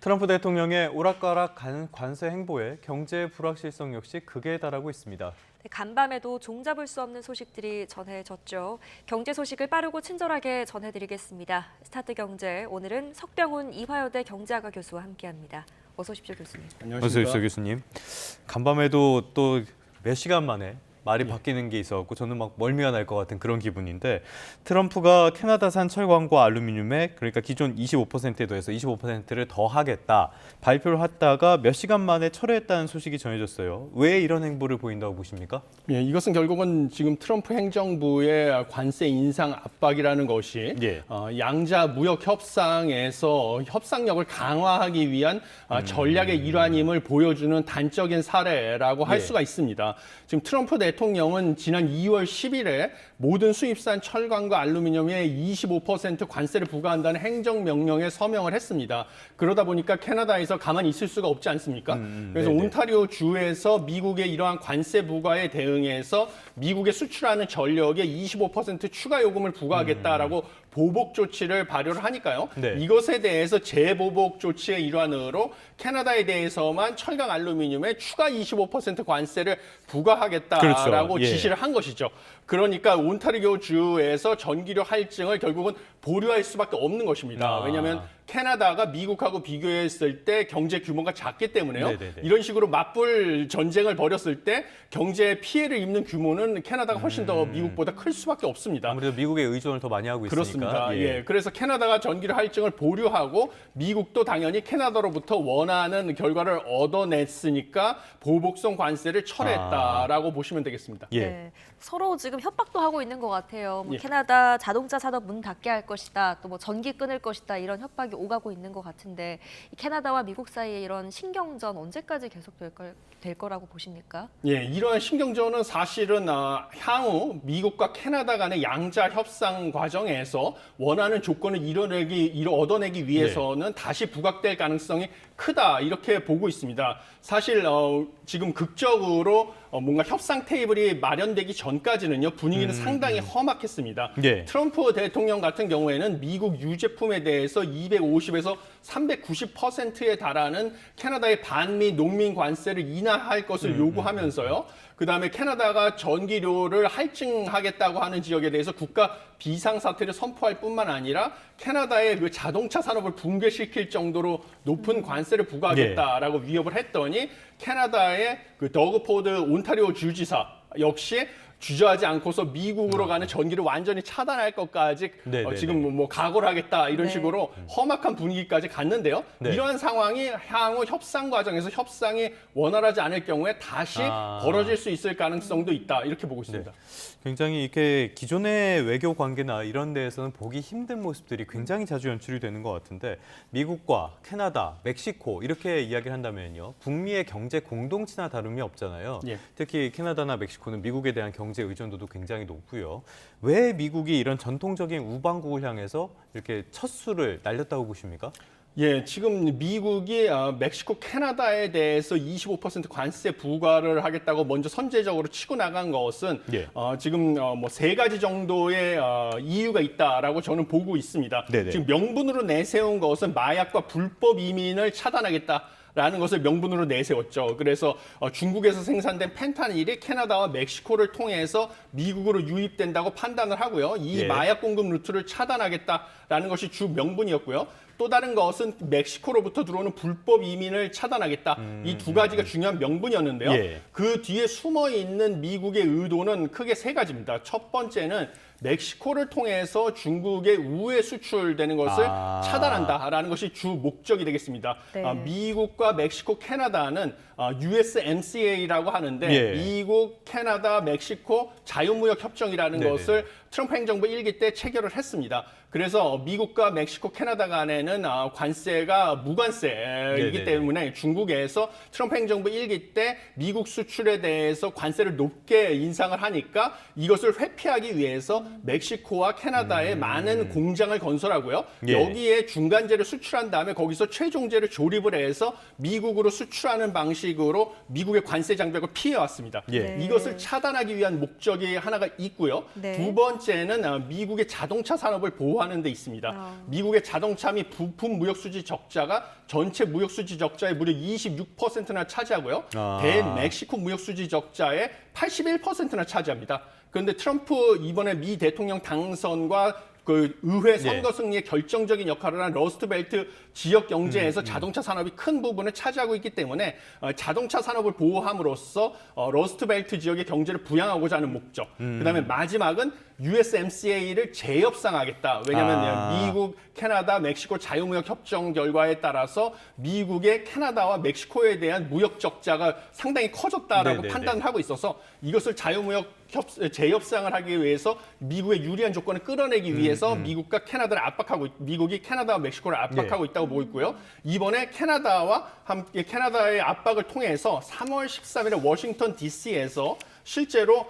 트럼프 대통령의 오락가락한 관세 행보에 경제 불확실성 역시 극에 달하고 있습니다. 간밤에도 종잡을 수 없는 소식들이 전해졌죠. 경제 소식을 빠르고 친절하게 전해드리겠습니다. 스타트경제, 오늘은 석병훈 이화여대 경제학과 교수와 함께합니다. 어서 오십시오, 교수님. 안녕하십니까. 어서 오십시오, 교수님. 간밤에도 또 몇 시간 만에 말이 바뀌는 게 있어갖고 저는 막 멀미가 날 것 같은 그런 기분인데, 트럼프가 캐나다산 철광과 알루미늄에 그러니까 기존 25%에 더해서 25%를 더 하겠다 발표를 했다가 몇 시간 만에 철회했다는 소식이 전해졌어요. 왜 이런 행보를 보인다고 보십니까? 예, 이것은 결국은 지금 트럼프 행정부의 관세 인상 압박이라는 것이 양자 무역 협상에서 협상력을 강화하기 위한 전략의 일환임을 보여주는 단적인 사례라고 할 수가 있습니다. 지금 트럼프 대통령은 지난 2월 10일에 모든 수입산 철강과 알루미늄에 25% 관세를 부과한다는 행정명령에 서명을 했습니다. 그러다 보니까 캐나다에서 가만히 있을 수가 없지 않습니까? 그래서 온타리오 주에서 미국의 이러한 관세 부과에 대응해서 미국에 수출하는 전력에 25% 추가 요금을 부과하겠다라고 보복 조치를 발효를 하니까요. 이것에 대해서 재보복 조치의 일환으로 캐나다에 대해서만 철강 알루미늄에 추가 25% 관세를 부과하겠다라고 지시를 한 것이죠. 그러니까 온타리오 주에서 전기료 할증을 결국은 보류할 수밖에 없는 것입니다. 왜냐하면 캐나다가 미국하고 비교했을 때 경제 규모가 작기 때문에요. 이런 식으로 맞불 전쟁을 벌였을 때 경제 피해를 입는 규모는 캐나다가 훨씬 더 미국보다 클 수밖에 없습니다. 아무래도 미국의 의존을 더 많이 하고 있으니까. 그렇습니다. 그래서 캐나다가 전기료 할증을 보류하고 미국도 당연히 캐나다로부터 원하는 결과를 얻어냈으니까 보복성 관세를 철회했다라고 보시면 되겠습니다. 네, 서로 지금 협박도 하고 있는 것 같아요. 캐나다 자동차 산업 문 닫게 할 것이다, 또 뭐 전기 끊을 것이다, 이런 협박이 오가고 있는 것 같은데, 캐나다와 미국 사이에 이런 신경전 언제까지 계속될 거라고 보십니까? 이러한 신경전은 사실은 향후 미국과 캐나다 간의 양자 협상 과정에서 원하는 조건을 얻어내기 위해서는 다시 부각될 가능성이 크다, 이렇게 보고 있습니다. 사실 지금 극적으로 뭔가 협상 테이블이 마련되기 전까지는요, 분위기는 상당히 험악했습니다. 트럼프 대통령 같은 경우에는 미국 유제품에 대해서 250에서 390%에 달하는 캐나다의 반미 농민 관세를 인하할 것을 요구하면서요. 그다음에 캐나다가 전기료를 할증하겠다고 하는 지역에 대해서 국가 비상사태를 선포할 뿐만 아니라 캐나다의 그 자동차 산업을 붕괴시킬 정도로 높은 관세를 부과하겠다라고 위협을 했더니, 캐나다의 그 더그 포드 온타리오 주지사 역시 주저하지 않고서 미국으로 가는 전기를 완전히 차단할 것까지 지금 뭐 각오를 하겠다, 이런 식으로 험악한 분위기까지 갔는데요. 이러한 상황이 향후 협상 과정에서 협상이 원활하지 않을 경우에 다시 벌어질 수 있을 가능성도 있다, 이렇게 보고 있습니다. 굉장히 이렇게 기존의 외교 관계나 이런 데에서는 보기 힘든 모습들이 굉장히 자주 연출이 되는 것 같은데, 미국과 캐나다, 멕시코 이렇게 이야기를 한다면요, 북미의 경제 공동체나 다름이 없잖아요. 특히 캐나다나 멕시코는 미국에 대한 경제 의존도도 굉장히 높고요. 왜 미국이 이런 전통적인 우방국을 향해서 이렇게 첫 수를 날렸다고 보십니까? 지금 미국이 멕시코, 캐나다에 대해서 25% 관세 부과를 하겠다고 먼저 선제적으로 치고 나간 것은 지금 뭐 3가지 정도의 이유가 있다라고 저는 보고 있습니다. 지금 명분으로 내세운 것은 마약과 불법 이민을 차단하겠다 라는 것을 명분으로 내세웠죠. 그래서 중국에서 생산된 펜타닐이 캐나다와 멕시코를 통해서 미국으로 유입된다고 판단을 하고요. 이 마약 공급 루트를 차단하겠다라는 것이 주 명분이었고요. 또 다른 것은 멕시코로부터 들어오는 불법 이민을 차단하겠다. 이 2가지가 중요한 명분이었는데요. 그 뒤에 숨어 있는 미국의 의도는 크게 3가지입니다. 첫 번째는 멕시코를 통해서 중국의 우에 수출되는 것을 차단한다라는 것이 주 목적이 되겠습니다. 미국과 멕시코, 캐나다는 USMCA라고 하는데 미국, 캐나다, 멕시코 자유무역 협정이라는 것을 트럼프 행정부 1기 때 체결을 했습니다. 그래서 미국과 멕시코, 캐나다 간에는 관세가 무관세이기 때문에 중국에서 트럼프 행정부 1기 때 미국 수출에 대해서 관세를 높게 인상을 하니까 이것을 회피하기 위해서 멕시코와 캐나다에 많은 공장을 건설하고요. 예. 여기에 중간재를 수출한 다음에 거기서 최종재를 조립을 해서 미국으로 수출하는 방식으로 미국의 관세 장벽을 피해왔습니다. 예. 이것을 차단하기 위한 목적이 하나가 있고요. 네. 두 번째는 미국의 자동차 산업을 보호하는 데 있습니다. 미국의 자동차 및 부품 무역 수지 적자가 전체 무역 수지 적자의 무려 26%나 차지하고요. 대멕시코 무역 수지 적자의 81%나 차지합니다. 그런데 트럼프 이번에 미 대통령 당선과 그 의회 선거 승리에 결정적인 역할을 한 러스트벨트 지역 경제에서 자동차 산업이 큰 부분을 차지하고 있기 때문에 자동차 산업을 보호함으로써 러스트벨트 지역의 경제를 부양하고자 하는 목적. 그다음에 마지막은 USMCA를 재협상하겠다. 왜냐하면 미국, 캐나다, 멕시코 자유무역 협정 결과에 따라서 미국의 캐나다와 멕시코에 대한 무역 적자가 상당히 커졌다라고 네네네. 판단을 하고 있어서 이것을 자유무역 재협상을 하기 위해서 미국의 유리한 조건을 끌어내기 위해서 미국과 캐나다를 압박하고 미국이 캐나다와 멕시코를 압박하고 있다고 보고 있고요. 이번에 캐나다와 함께 캐나다의 압박을 통해서 3월 13일에 워싱턴 DC에서 실제로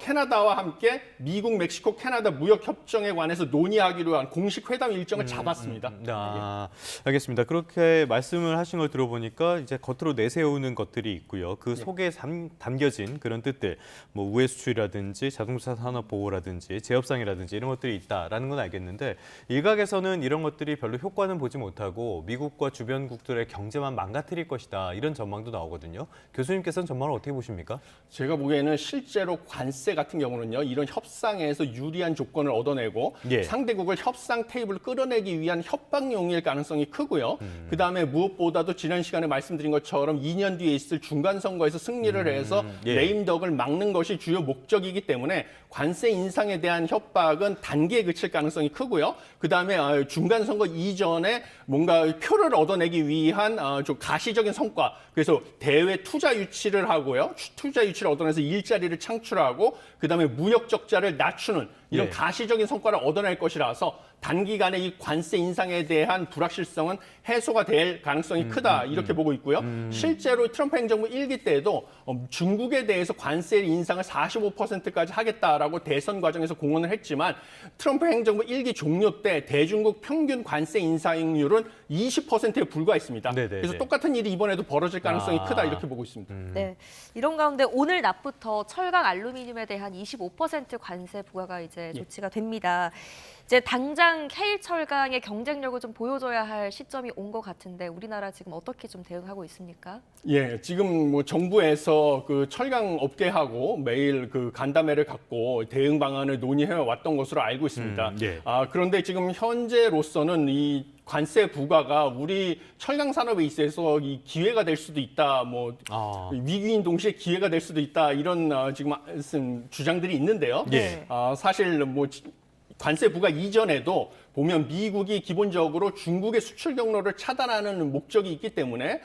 캐나다와 함께 미국, 멕시코, 캐나다 무역 협정에 관해서 논의하기로 한 공식 회담 일정을 잡았습니다. 알겠습니다. 그렇게 말씀을 하신 걸 들어보니까 이제 겉으로 내세우는 것들이 있고요. 그 속에 담겨진 그런 뜻들, 뭐 우회 수출이라든지 자동차 산업 보호라든지 재협상이라든지 이런 것들이 있다라는 건 알겠는데 일각에서는 이런 것들이 별로 효과는 보지 못하고 미국과 주변국들의 경제만 망가뜨릴 것이다 이런 전망도 나오거든요. 교수님께서는 전망을 어떻게 보십니까? 제가 보기에는 실제로 관세 같은 경우는요, 이런 협상에서 유리한 조건을 얻어내고 상대국을 협상 테이블로 끌어내기 위한 협박용일 가능성이 크고요. 그다음에 무엇보다도 지난 시간에 말씀드린 것처럼 2년 뒤에 있을 중간 선거에서 승리를 해서 레임덕을 막는 것이 주요 목적이기 때문에 관세 인상에 대한 협박은 단기에 그칠 가능성이 크고요. 그다음에 중간 선거 이전에 뭔가 표를 얻어내기 위한 좀 가시적인 성과, 그래서 대외 투자 유치를 하고요. 투자 유치를 얻어내서 일자리를 창출하고 그다음에 무역 적자를 낮추는 이런 가시적인 성과를 얻어낼 것이라서 단기간에 이 관세 인상에 대한 불확실성은 해소가 될 가능성이 크다 이렇게 보고 있고요. 실제로 트럼프 행정부 1기 때도 중국에 대해서 관세 인상을 45%까지 하겠다라고 대선 과정에서 공언을 했지만 트럼프 행정부 1기 종료 때 대중국 평균 관세 인상률은 20%에 불과했습니다. 그래서 똑같은 일이 이번에도 벌어질 가능성이 크다 이렇게 보고 있습니다. 네, 이런 가운데 오늘 낮부터 철강 알루미늄에 대한 25% 관세 부과가 이제 조치가 됩니다. 이제 당장 K철강의 경쟁력을 좀 보여줘야 할 시점이 온 것 같은데 우리나라 지금 어떻게 좀 대응하고 있습니까? 예, 지금 뭐 정부에서 그 철강 업계하고 매일 그 간담회를 갖고 대응 방안을 논의해 왔던 것으로 알고 있습니다. 그런데 지금 현재로서는 이 관세 부과가 우리 철강 산업에 있어서 이 기회가 될 수도 있다, 뭐 위기인 동시에 기회가 될 수도 있다 이런 지금 주장들이 있는데요. 사실 뭐 관세 부과 이전에도 보면 미국이 기본적으로 중국의 수출 경로를 차단하는 목적이 있기 때문에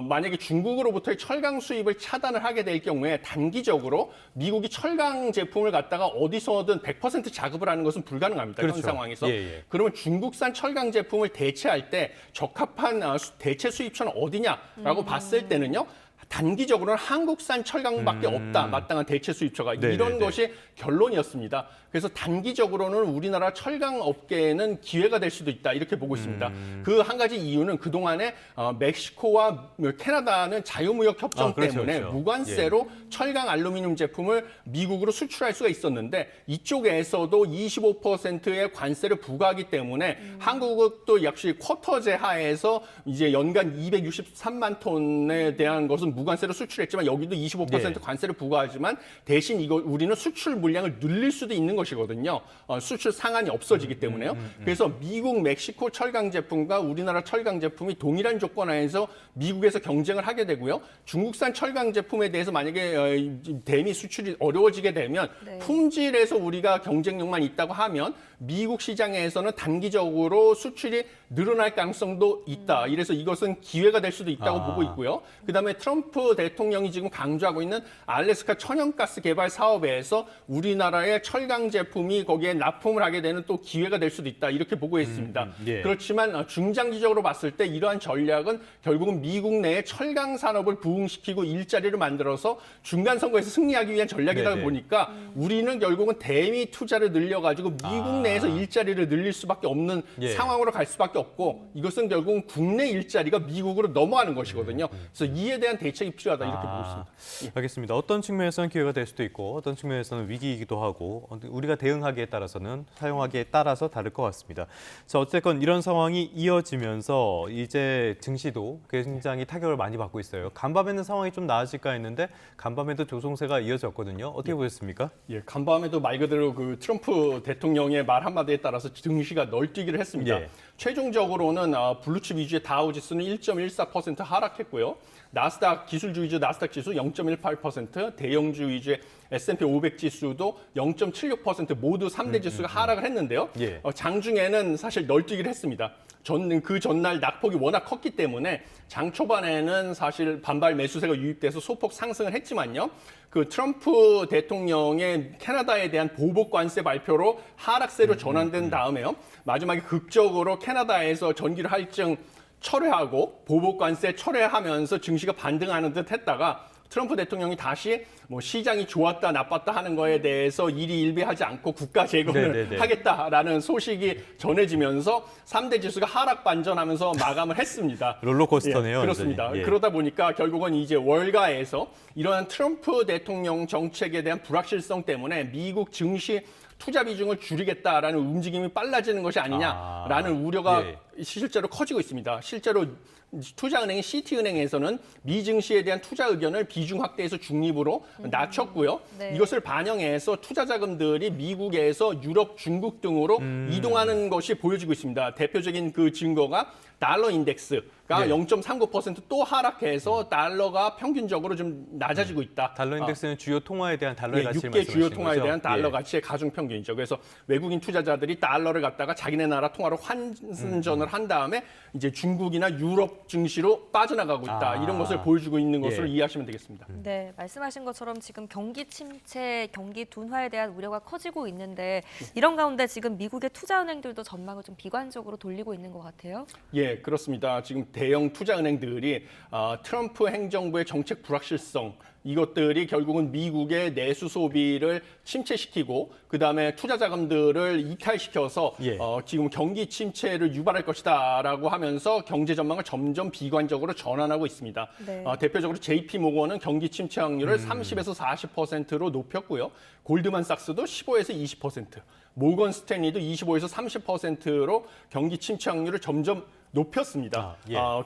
만약에 중국으로부터의 철강 수입을 차단을 하게 될 경우에 단기적으로 미국이 철강 제품을 갖다가 어디서든 100% 자급을 하는 것은 불가능합니다. 현 상황에서. 그러면 중국산 철강 제품을 대체할 때 적합한 대체 수입처는 어디냐라고 봤을 때는요. 단기적으로는 한국산 철강밖에 없다. 마땅한 대체 수입처가. 이런 것이 결론이었습니다. 그래서 단기적으로는 우리나라 철강 업계에는 기회가 될 수도 있다. 이렇게 보고 있습니다. 그 한 가지 이유는 그동안에 멕시코와 캐나다는 자유무역 협정 때문에 무관세로 철강 알루미늄 제품을 미국으로 수출할 수가 있었는데 이쪽에서도 25%의 관세를 부과하기 때문에 한국도 역시 쿼터제 하에서 이제 연간 263만 톤에 대한 것은 무관세로 수출했지만 여기도 25% 관세를 부과하지만 대신 우리는 수출 물량을 늘릴 수도 있는 것이거든요. 수출 상한이 없어지기 때문에요. 그래서 미국, 멕시코 철강 제품과 우리나라 철강 제품이 동일한 조건 하에서 미국에서 경쟁을 하게 되고요. 중국산 철강 제품에 대해서 만약에 대미 수출이 어려워지게 되면 품질에서 우리가 경쟁력만 있다고 하면 미국 시장에서는 단기적으로 수출이 늘어날 가능성도 있다. 이래서 이것은 기회가 될 수도 있다고 보고 있고요. 그다음에 트럼프 대통령이 지금 강조하고 있는 알래스카 천연가스 개발 사업에서 우리나라의 철강 제품이 거기에 납품을 하게 되는 또 기회가 될 수도 있다. 이렇게 보고 있습니다. 예. 그렇지만 중장기적으로 봤을 때 이러한 전략은 결국은 미국 내에 철강 산업을 부흥시키고 일자리를 만들어서 중간 선거에서 승리하기 위한 전략이다 네네. 보니까 우리는 결국은 대미 투자를 늘려가지고 미국 내에서 일자리를 늘릴 수밖에 없는 예. 상황으로 갈 수밖에 없고 이것은 결국은 국내 일자리가 미국으로 넘어가는 것이거든요. 그래서 이에 대한 대책이 필요하다 이렇게 보고 있습니다. 알겠습니다. 어떤 측면에서는 기회가 될 수도 있고 어떤 측면에서는 위기이기도 하고 우리가 대응하기에 따라서는 사용하기에 따라서 다를 것 같습니다. 자, 어쨌건 이런 상황이 이어지면서 이제 증시도 굉장히 타격을 많이 받고 있어요. 간밤에는 상황이 좀 나아질까 했는데 간밤에도 조성세가 이어졌거든요. 어떻게 보셨습니까? 예, 간밤에도 말 그대로 그 트럼프 대통령의 말 한마디에 따라서 증시가 널뛰기를 했습니다. 예. 최종적으로는 블루칩 위주의 다우 지수는 1.14% 하락했고요. 나스닥 기술주의주 나스닥 지수 0.18%, 대형주 위주의 S&P 500 지수도 0.76% 모두 3대 지수가 하락을 했는데요. 예. 장중에는 사실 널뛰기를 했습니다. 그 전날 낙폭이 워낙 컸기 때문에 장 초반에는 사실 반발 매수세가 유입돼서 소폭 상승을 했지만요. 그 트럼프 대통령의 캐나다에 대한 보복 관세 발표로 하락세로 전환된 다음에요. 마지막에 극적으로 캐나다에서 전기료 할증 철회하고 보복 관세 철회하면서 증시가 반등하는 듯 했다가 트럼프 대통령이 다시 뭐 시장이 좋았다 나빴다 하는 거에 대해서 일희일비하지 않고 국가 재건을 네네네. 하겠다라는 소식이 전해지면서 3대 지수가 하락 반전하면서 마감을 했습니다. 롤러코스터네요. 예, 그렇습니다. 완전히. 예. 그러다 보니까 결국은 이제 월가에서 이러한 트럼프 대통령 정책에 대한 불확실성 때문에 미국 증시 투자 비중을 줄이겠다라는 움직임이 빨라지는 것이 아니냐라는 우려가 실제로 커지고 있습니다. 실제로 투자은행인 시티은행에서는 미 증시에 대한 투자 의견을 비중 확대해서 중립으로 낮췄고요. 네. 이것을 반영해서 투자 자금들이 미국에서 유럽, 중국 등으로 이동하는 것이 보여지고 있습니다. 대표적인 그 증거가 달러 인덱스가 0.39%또 하락해서 달러가 평균적으로 좀 낮아지고 있다. 달러 인덱스는 주요 통화에 대한 달러의 가치를 6개 주요 말씀하시는 통화에 거죠? 대한 달러 예. 가치의 가중 평균이죠. 그래서 외국인 투자자들이 달러를 갖다가 자기네 나라 통화로 환전을 한 다음에 이제 중국이나 유럽 증시로 빠져나가고 있다. 이런 것을 보여주고 있는 것으로 이해하시면 되겠습니다. 네, 말씀하신 것처럼 지금 경기 침체, 경기 둔화에 대한 우려가 커지고 있는데 이런 가운데 지금 미국의 투자은행들도 전망을 좀 비관적으로 돌리고 있는 것 같아요. 예, 그렇습니다. 지금 대형 투자은행들이 트럼프 행정부의 정책 불확실성 이것들이 결국은 미국의 내수 소비를 침체시키고 그다음에 투자 자금들을 이탈시켜서 지금 경기 침체를 유발할 것이다라고 하면서 경제 전망을 점점 비관적으로 전환하고 있습니다. 네. 대표적으로 JP 모건은 경기 침체 확률을 30에서 40%로 높였고요. 골드만삭스도 15에서 20%, 모건 스탠리도 25에서 30%로 경기 침체 확률을 점점 높였습니다.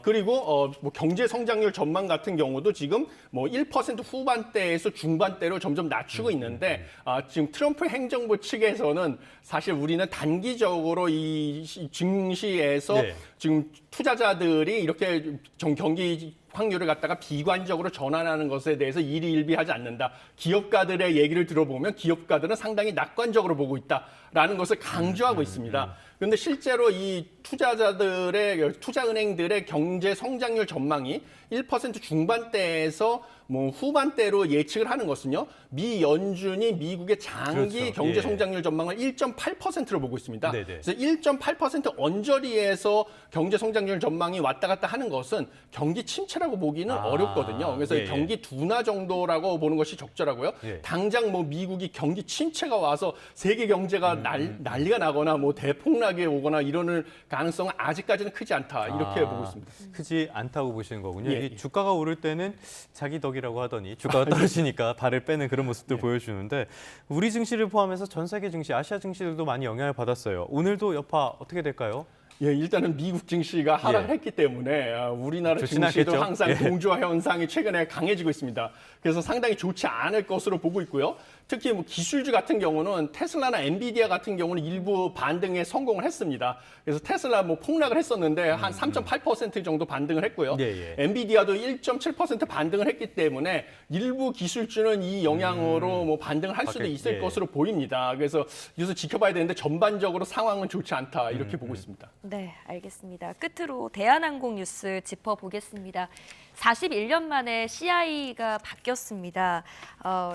그리고 뭐 경제 성장률 전망 같은 경우도 지금 뭐 1% 후반대에서 중반대로 점점 낮추고 있는데 지금 트럼프 행정부 측에서는 사실 우리는 단기적으로 이 증시에서 지금 투자자들이 이렇게 경기 확률을 갖다가 비관적으로 전환하는 것에 대해서 일희일비하지 않는다. 기업가들의 얘기를 들어보면 기업가들은 상당히 낙관적으로 보고 있다라는 것을 강조하고 있습니다. 그런데 실제로 이 투자은행들의 경제 성장률 전망이 1% 중반대에서 뭐 후반대로 예측을 하는 것은요. 미 연준이 미국의 장기 경제 성장률 전망을 1.8%로 보고 있습니다. 그래서 1.8% 언저리에서 경제 성장률 전망이 왔다 갔다 하는 것은 경기 침체라고 보기는 어렵거든요. 그래서 경기 둔화 정도라고 보는 것이 적절하고요. 당장 뭐 미국이 경기 침체가 와서 세계 경제가 난리가 나거나 뭐 대폭락이 오거나 이러는 가능성은 아직까지는 크지 않다. 이렇게 보고 있습니다. 크지 않다고 보시는 거군요. 예. 이 주가가 오를 때는 자기 덕이라고 하더니 주가가 떨어지니까 발을 빼는 그런 모습도 보여주는데 우리 증시를 포함해서 전 세계 증시, 아시아 증시들도 많이 영향을 받았어요. 오늘도 여파 어떻게 될까요? 예, 일단은 미국 증시가 하락했기 때문에 우리나라 좋진 증시도 않겠죠? 항상 동조화 현상이 최근에 강해지고 있습니다. 그래서 상당히 좋지 않을 것으로 보고 있고요. 특히 뭐 기술주 같은 경우는 테슬라나 엔비디아 같은 경우는 일부 반등에 성공을 했습니다. 그래서 테슬라 뭐 폭락을 했었는데 한 3.8% 정도 반등을 했고요. 엔비디아도 1.7% 반등을 했기 때문에 일부 기술주는 이 영향으로 뭐 반등을 할 수도 있을 것으로 보입니다. 그래서 이것을 지켜봐야 되는데 전반적으로 상황은 좋지 않다 이렇게 보고 있습니다. 네, 알겠습니다. 끝으로 대한항공 뉴스 짚어보겠습니다. 41년 만에 CI가 바뀌었습니다.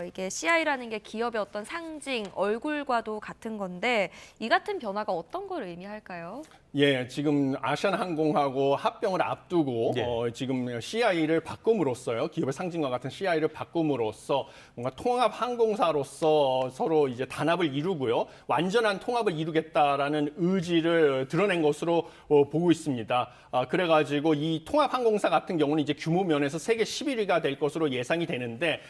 이게 CI라는 게 기업의 어떤 상징, 얼굴과도 같은 건데 이 같은 변화가 어떤 걸 의미할까요? 예, 지금 아시아나항공하고 합병을 앞두고 지금 CI를 바꿈으로써요. 기업의 상징과 같은 CI를 바꿈으로써 뭔가 통합 항공사로서 서로 이제 단합을 이루고요. 완전한 통합을 이루겠다라는 의지를 드러낸 것으로 보고 있습니다. 그래가지고 이 통합 항공사 같은 경우는 이제 규모 면에서 세계 11위가 될 것으로 예상이 되는데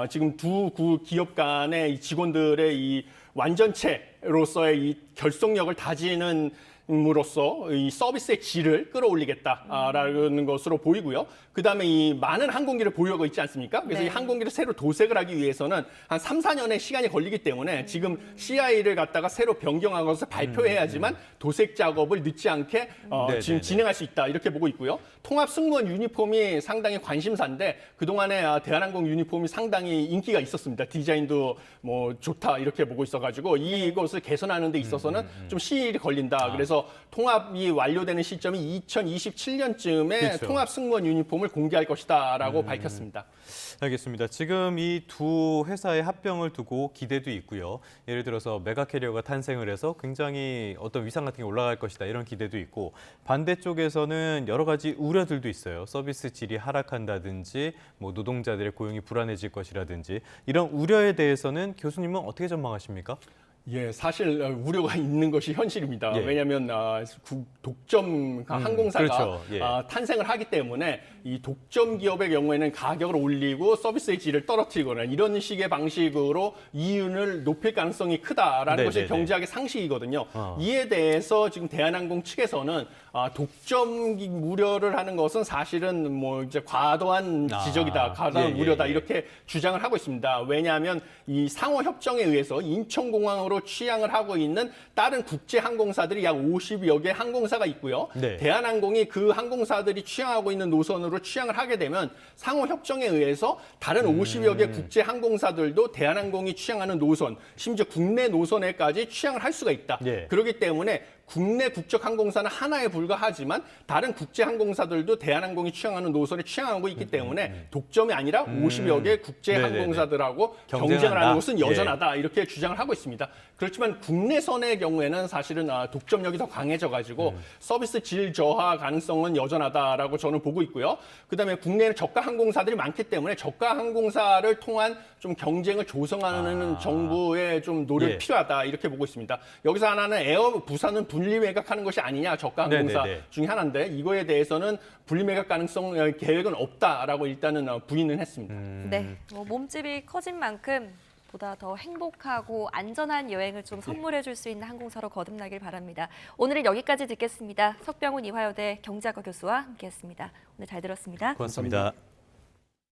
지금 두 기업 간의 이 직원들의 이 완전체로서의 이 결속력을 다지는 으로써 이 서비스의 질을 끌어올리겠다라는 것으로 보이고요. 그다음에 이 많은 항공기를 보유하고 있지 않습니까? 그래서 이 항공기를 새로 도색을 하기 위해서는 한 3, 4년의 시간이 걸리기 때문에 지금 CI를 갖다가 새로 변경한 것을 발표해야지만 도색 작업을 늦지 않게 지금 진행할 수 있다 이렇게 보고 있고요. 통합 승무원 유니폼이 상당히 관심사인데 그동안에 대한항공 유니폼이 상당히 인기가 있었습니다. 디자인도 뭐 좋다 이렇게 보고 있어가지고 이것을 개선하는 데 있어서는 좀 시일이 걸린다. 그래서 통합이 완료되는 시점이 2027년쯤에 통합 승무원 유니폼을 공개할 것이다라고 밝혔습니다. 알겠습니다. 지금 이 두 회사의 합병을 두고 기대도 있고요. 예를 들어서 메가캐리어가 탄생을 해서 굉장히 어떤 위상 같은 게 올라갈 것이다 이런 기대도 있고 반대쪽에서는 여러 가지 우려들도 있어요. 서비스 질이 하락한다든지 뭐 노동자들의 고용이 불안해질 것이라든지 이런 우려에 대해서는 교수님은 어떻게 전망하십니까? 예, 사실 우려가 있는 것이 현실입니다. 왜냐하면 독점 항공사가 탄생을 하기 때문에 이 독점 기업의 경우에는 가격을 올리고 서비스의 질을 떨어뜨리거나 이런 식의 방식으로 이윤을 높일 가능성이 크다라는 것이 경제학의 상식이거든요. 이에 대해서 지금 대한항공 측에서는 독점 우려를 하는 것은 사실은 뭐 이제 과도한 지적이다, 과도한 우려다 이렇게 주장을 하고 있습니다. 왜냐하면 이 상호 협정에 의해서 인천공항으로 취항을 하고 있는 다른 국제 항공사들이 약 50여 개 항공사가 있고요. 대한항공이 그 항공사들이 취항하고 있는 노선으로 취항을 하게 되면 상호 협정에 의해서 다른 50여 개 국제 항공사들도 대한항공이 취항하는 노선, 심지어 국내 노선에까지 취항을 할 수가 있다. 그렇기 때문에 국내 국적 항공사는 하나에 불과하지만 다른 국제 항공사들도 대한항공이 취항하는 노선에 취항하고 있기 때문에 독점이 아니라 50여 개 국제 항공사들하고 경쟁을 하는 것은 여전하다 이렇게 주장을 하고 있습니다. 그렇지만 국내선의 경우에는 사실은 독점력이 더 강해져가지고 서비스 질 저하 가능성은 여전하다라고 저는 보고 있고요. 그다음에 국내에는 저가 항공사들이 많기 때문에 저가 항공사를 통한 좀 경쟁을 조성하는 정부의 좀 노력이 필요하다 이렇게 보고 있습니다. 여기서 하나는 에어 부산은 분리 매각하는 것이 아니냐 저가 항공사 중에 하나인데 이거에 대해서는 분리 매각 가능성 계획은 없다라고 일단은 부인을 했습니다. 네, 몸집이 커진 만큼 보다 더 행복하고 안전한 여행을 좀 선물해 줄 수 있는 항공사로 거듭나길 바랍니다. 오늘은 여기까지 듣겠습니다. 석병훈 이화여대 경제학과 교수와 함께했습니다. 오늘 잘 들었습니다. 고맙습니다.